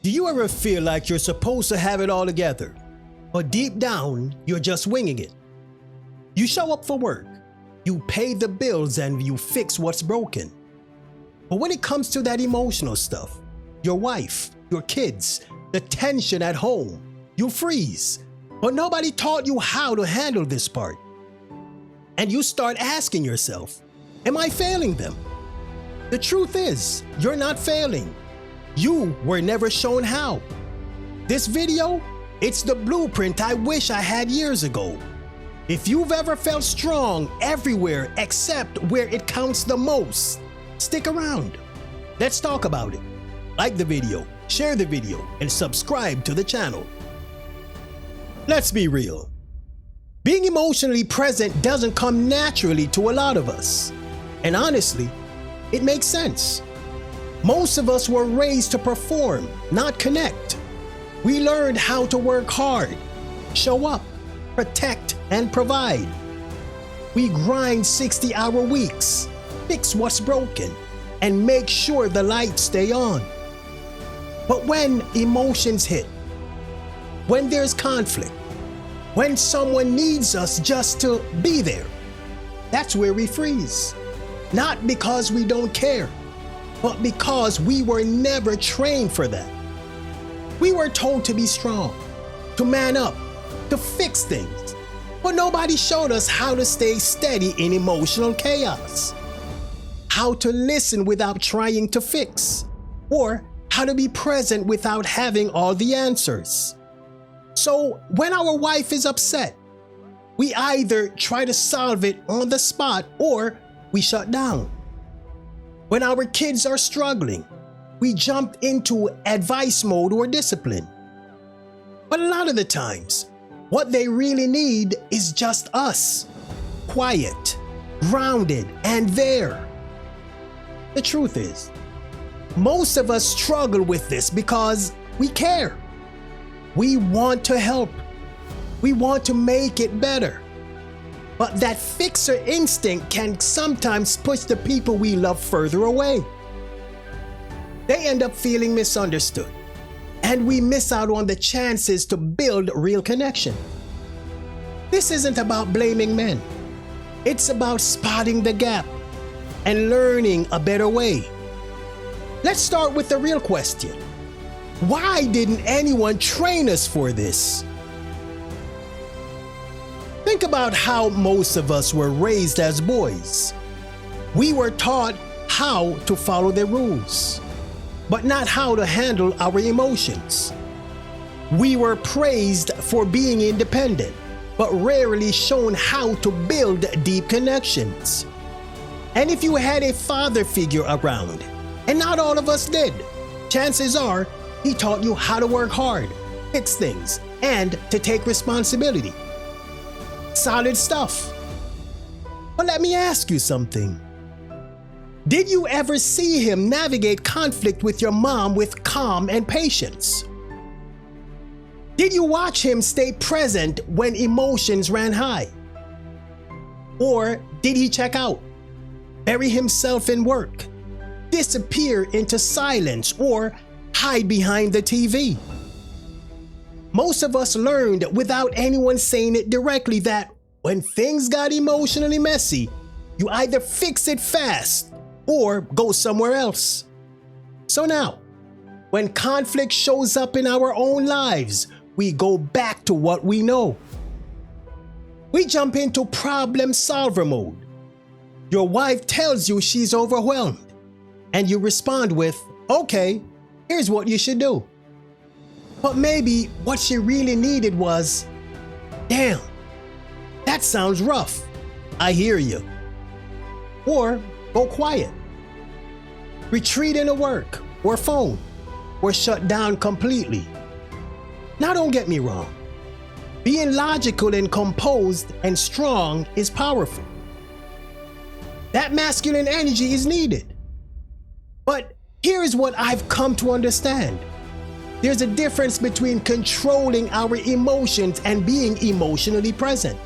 Do you ever feel like you're supposed to have it all together, but deep down, you're just winging it? You show up for work, you pay the bills, and you fix what's broken. But when it comes to that emotional stuff, your wife, your kids, the tension at home, you freeze. But nobody taught you how to handle this part. And you start asking yourself, am I failing them? The truth is, you're not failing. You were never shown how. This video, it's the blueprint I wish I had years ago. If you've ever felt strong everywhere except where it counts the most, stick around. Let's talk about it. Like the video, share the video, and subscribe to the channel. Let's be real. Being emotionally present doesn't come naturally to a lot of us. And honestly, it makes sense. Most of us were raised to perform, not connect. We learned how to work hard, show up, protect, and provide. We grind 60-hour weeks, fix what's broken, and make sure the lights stay on. But when emotions hit, when there's conflict, when someone needs us just to be there, that's where we freeze. Not because we don't care, but because we were never trained for that. We were told to be strong, to man up, to fix things, but nobody showed us how to stay steady in emotional chaos, how to listen without trying to fix, or how to be present without having all the answers. So when our wife is upset, we either try to solve it on the spot or we shut down. When our kids are struggling, we jump into advice mode or discipline. But a lot of the times, what they really need is just us, quiet, grounded, and there. The truth is, most of us struggle with this because we care. We want to help. We want to make it better. But that fixer instinct can sometimes push the people we love further away. They end up feeling misunderstood, and we miss out on the chances to build real connection. This isn't about blaming men. It's about spotting the gap and learning a better way. Let's start with the real question. Why didn't anyone train us for this? Think about how most of us were raised as boys. We were taught how to follow the rules, but not how to handle our emotions. We were praised for being independent, but rarely shown how to build deep connections. And if you had a father figure around, and not all of us did, chances are he taught you how to work hard, fix things, and to take responsibility. Solid stuff. But let me ask you something. Did you ever see him navigate conflict with your mom with calm and patience? Did you watch him stay present when emotions ran high? Or did he check out, bury himself in work, disappear into silence, or hide behind the TV? Most of us learned without anyone saying it directly that when things got emotionally messy, you either fix it fast or go somewhere else. So now, when conflict shows up in our own lives, we go back to what we know. We jump into problem solver mode. Your wife tells you she's overwhelmed, and you respond with, okay, here's what you should do. But maybe what she really needed was, damn, that sounds rough. I hear you. Or go quiet. Retreat into work or phone, or shut down completely. Now don't get me wrong. Being logical and composed and strong is powerful. That masculine energy is needed. But here is what I've come to understand. There's a difference between controlling our emotions and being emotionally present.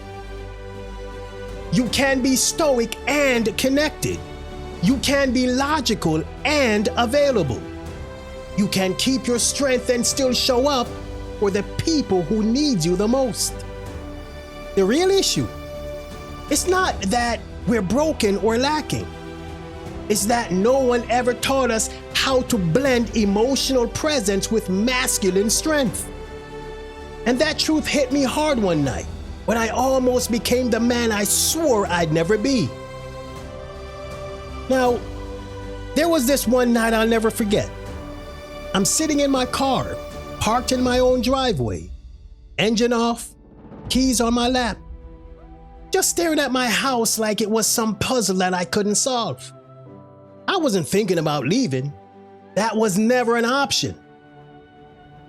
You can be stoic and connected. You can be logical and available. you can keep your strength and still show up for the people who need you the most. The real issue is not that we're broken or lacking. It's that no one ever taught us how to blend emotional presence with masculine strength. And that truth hit me hard one night when I almost became the man I swore I'd never be. Now, there was this one night I'll never forget. I'm sitting in my car, parked in my own driveway, engine off, keys on my lap, just staring at my house like it was some puzzle that I couldn't solve. I wasn't thinking about leaving. That was never an option.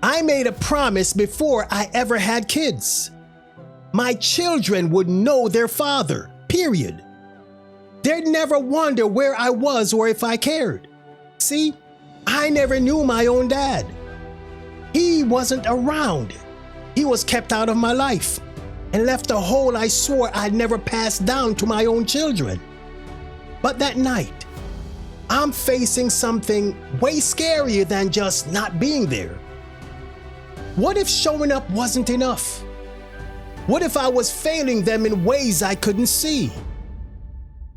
I made a promise before I ever had kids. My children would know their father, period. They'd never wonder where I was or if I cared. See, I never knew my own dad. He wasn't around. He was kept out of my life and left a hole I swore I'd never pass down to my own children. But that night, I'm facing something way scarier than just not being there. What if showing up wasn't enough? What if I was failing them in ways I couldn't see?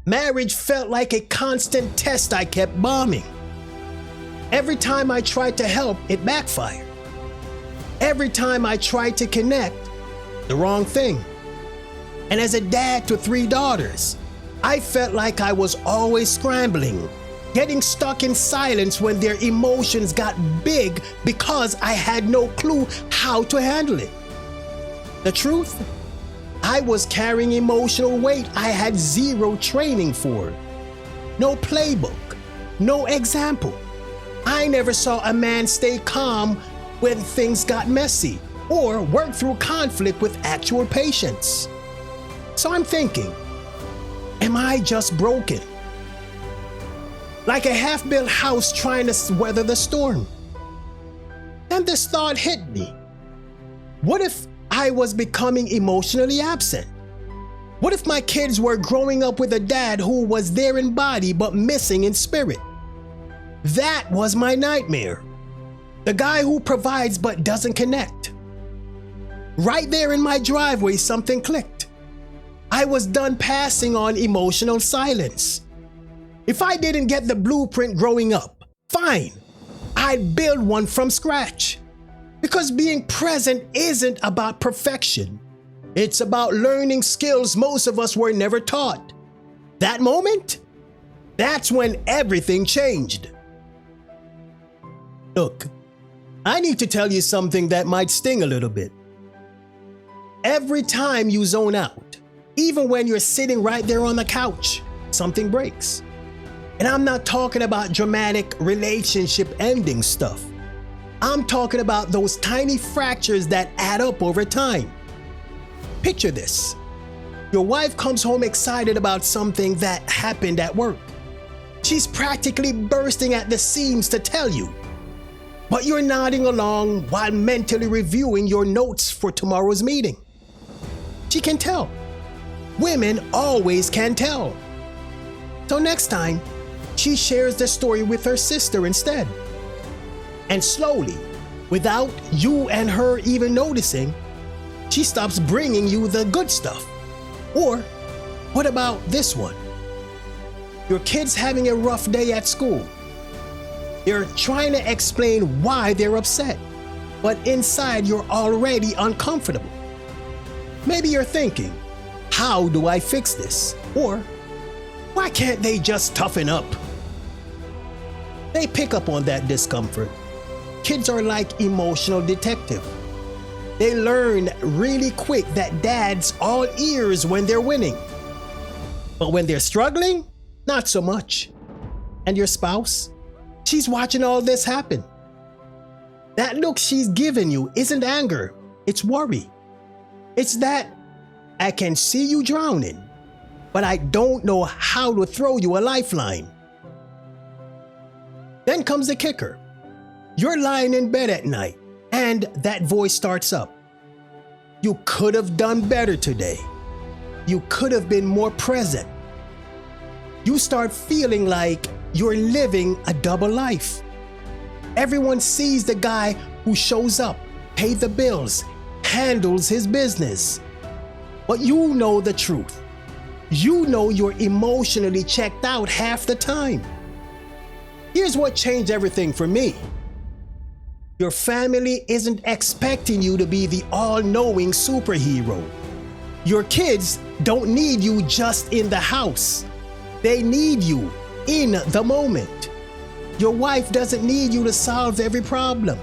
Marriage felt like a constant test I kept bombing. Every time I tried to help, it backfired. Every time I tried to connect, the wrong thing. And as a dad to 3 daughters, I felt like I was always scrambling, getting stuck in silence when their emotions got big because I had no clue how to handle it. The truth? I was carrying emotional weight I had zero training for. No playbook, no example. I never saw a man stay calm when things got messy or work through conflict with actual patience. So I'm thinking, am I just broken? Like a half-built house trying to weather the storm. And this thought hit me. What if I was becoming emotionally absent? What if my kids were growing up with a dad who was there in body but missing in spirit? That was my nightmare. The guy who provides but doesn't connect. Right there in my driveway, something clicked. I was done passing on emotional silence. If I didn't get the blueprint growing up, fine, I'd build one from scratch. Because being present isn't about perfection. It's about learning skills most of us were never taught. That moment, that's when everything changed. Look, I need to tell you something that might sting a little bit. Every time you zone out, even when you're sitting right there on the couch, something breaks. And I'm not talking about dramatic relationship ending stuff. I'm talking about those tiny fractures that add up over time. Picture this. Your wife comes home excited about something that happened at work. She's practically bursting at the seams to tell you. But you're nodding along while mentally reviewing your notes for tomorrow's meeting. She can tell. Women always can tell. So next time, she shares the story with her sister instead. And slowly, without you and her even noticing, she stops bringing you the good stuff. Or, what about this one? Your kid's having a rough day at school. They're trying to explain why they're upset, but inside you're already uncomfortable. Maybe you're thinking, how do I fix this? Or, why can't they just toughen up? They pick up on that discomfort. Kids are like emotional detectives. They learn really quick that dad's all ears when they're winning. But when they're struggling, not so much. And your spouse? She's watching all this happen. That look she's giving you isn't anger, it's worry. It's that, I can see you drowning, but I don't know how to throw you a lifeline. Then comes the kicker. You're lying in bed at night, and that voice starts up. You could have done better today. You could have been more present. You start feeling like you're living a double life. Everyone sees the guy who shows up, pays the bills, handles his business. But you know the truth. You know you're emotionally checked out half the time. Here's what changed everything for me. Your family isn't expecting you to be the all-knowing superhero. Your kids don't need you just in the house. They need you in the moment. Your wife doesn't need you to solve every problem.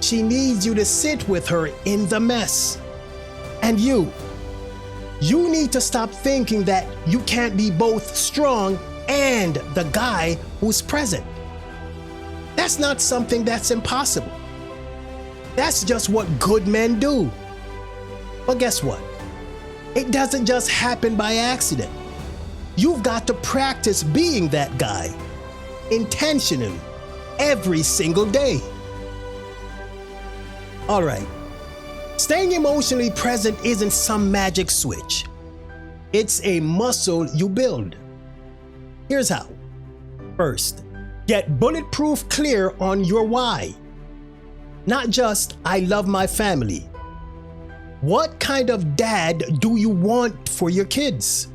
She needs you to sit with her in the mess. And you need to stop thinking that you can't be both strong and the guy who's present. That's not something that's impossible. That's just what good men do. But guess what? It doesn't just happen by accident. You've got to practice being that guy intentionally every single day. All right. Staying emotionally present isn't some magic switch. It's a muscle you build. Here's how. First, get bulletproof clear on your why. Not just, I love my family. What kind of dad do you want for your kids?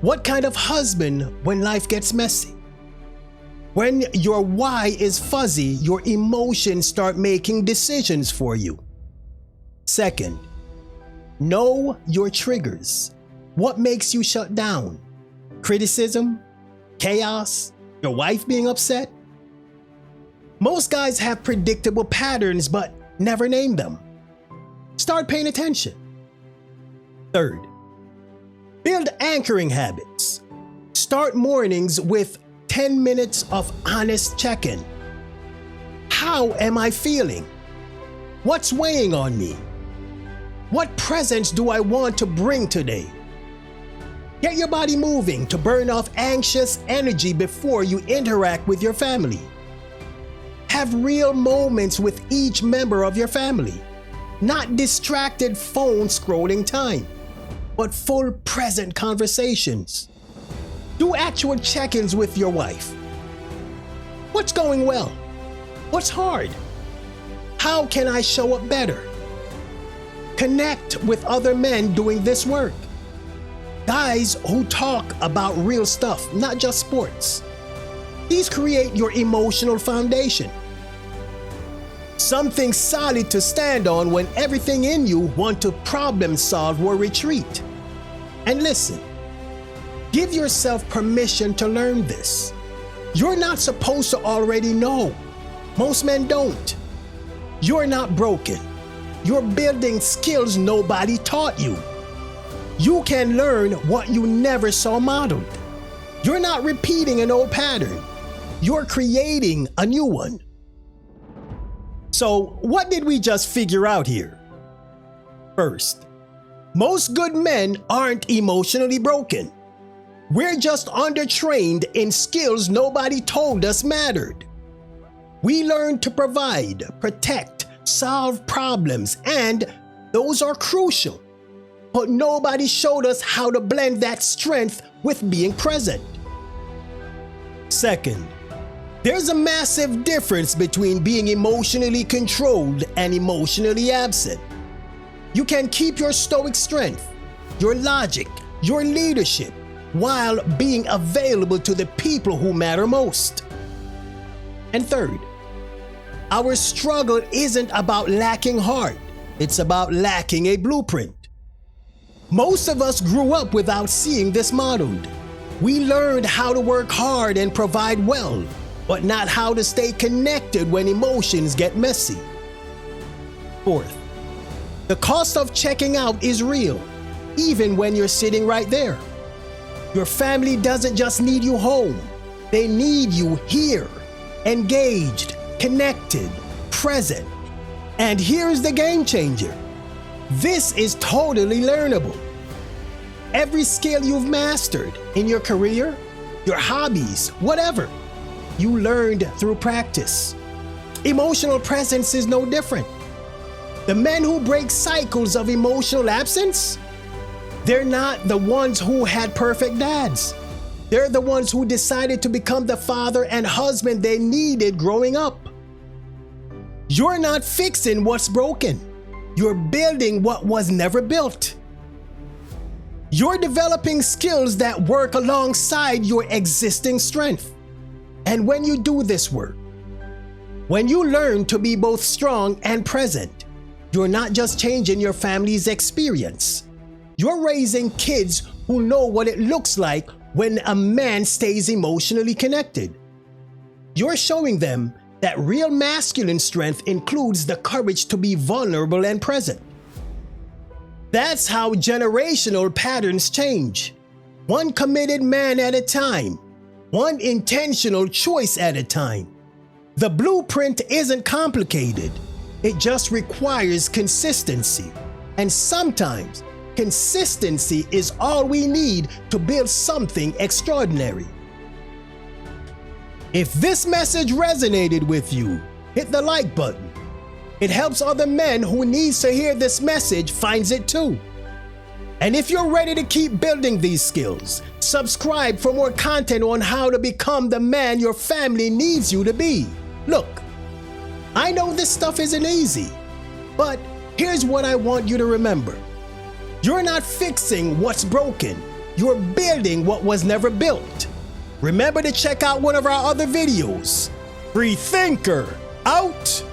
What kind of husband when life gets messy? When your why is fuzzy, your emotions start making decisions for you. Second, know your triggers. What makes you shut down? Criticism? Chaos? Your wife being upset? Most guys have predictable patterns but never name them. Start paying attention. Third, build anchoring habits. Start mornings with 10 minutes of honest check-in. How am I feeling? What's weighing on me? What presence do I want to bring today? Get your body moving to burn off anxious energy before you interact with your family. Have real moments with each member of your family. Not distracted phone scrolling time, but full present conversations. Do actual check-ins with your wife. What's going well? What's hard? How can I show up better? Connect with other men doing this work. Guys who talk about real stuff, not just sports. These create your emotional foundation. Something solid to stand on when everything in you want to problem solve or retreat. And listen, give yourself permission to learn this. You're not supposed to already know. Most men don't. You're not broken. You're building skills nobody taught you. You can learn what you never saw modeled. You're not repeating an old pattern. You're creating a new one. So, what did we just figure out here? First, most good men aren't emotionally broken. We're just undertrained in skills nobody told us mattered. We learned to provide, protect, solve problems, and those are crucial. But nobody showed us how to blend that strength with being present. Second, there's a massive difference between being emotionally controlled and emotionally absent. You can keep your stoic strength, your logic, your leadership, while being available to the people who matter most. And third, our struggle isn't about lacking heart, it's about lacking a blueprint. Most of us grew up without seeing this modeled. We learned how to work hard and provide well, but not how to stay connected when emotions get messy. Fourth, the cost of checking out is real, even when you're sitting right there. Your family doesn't just need you home, they need you here, engaged, connected, present. And here's the game changer. This is totally learnable. Every skill you've mastered in your career, your hobbies, whatever, you learned through practice. Emotional presence is no different. The men who break cycles of emotional absence, they're not the ones who had perfect dads. They're the ones who decided to become the father and husband they needed growing up. You're not fixing what's broken. You're building what was never built. You're developing skills that work alongside your existing strength. And when you do this work, when you learn to be both strong and present, you're not just changing your family's experience. You're raising kids who know what it looks like when a man stays emotionally connected. You're showing them that real masculine strength includes the courage to be vulnerable and present. That's how generational patterns change. One committed man at a time, one intentional choice at a time. The blueprint isn't complicated. It just requires consistency. And sometimes consistency is all we need to build something extraordinary. If this message resonated with you, hit the like button. It helps other men who needs to hear this message finds it too. And if you're ready to keep building these skills, subscribe for more content on how to become the man your family needs you to be. Look, I know this stuff isn't easy, but here's what I want you to remember. You're not fixing what's broken. You're building what was never built. Remember to check out one of our other videos. Free Thinker, out!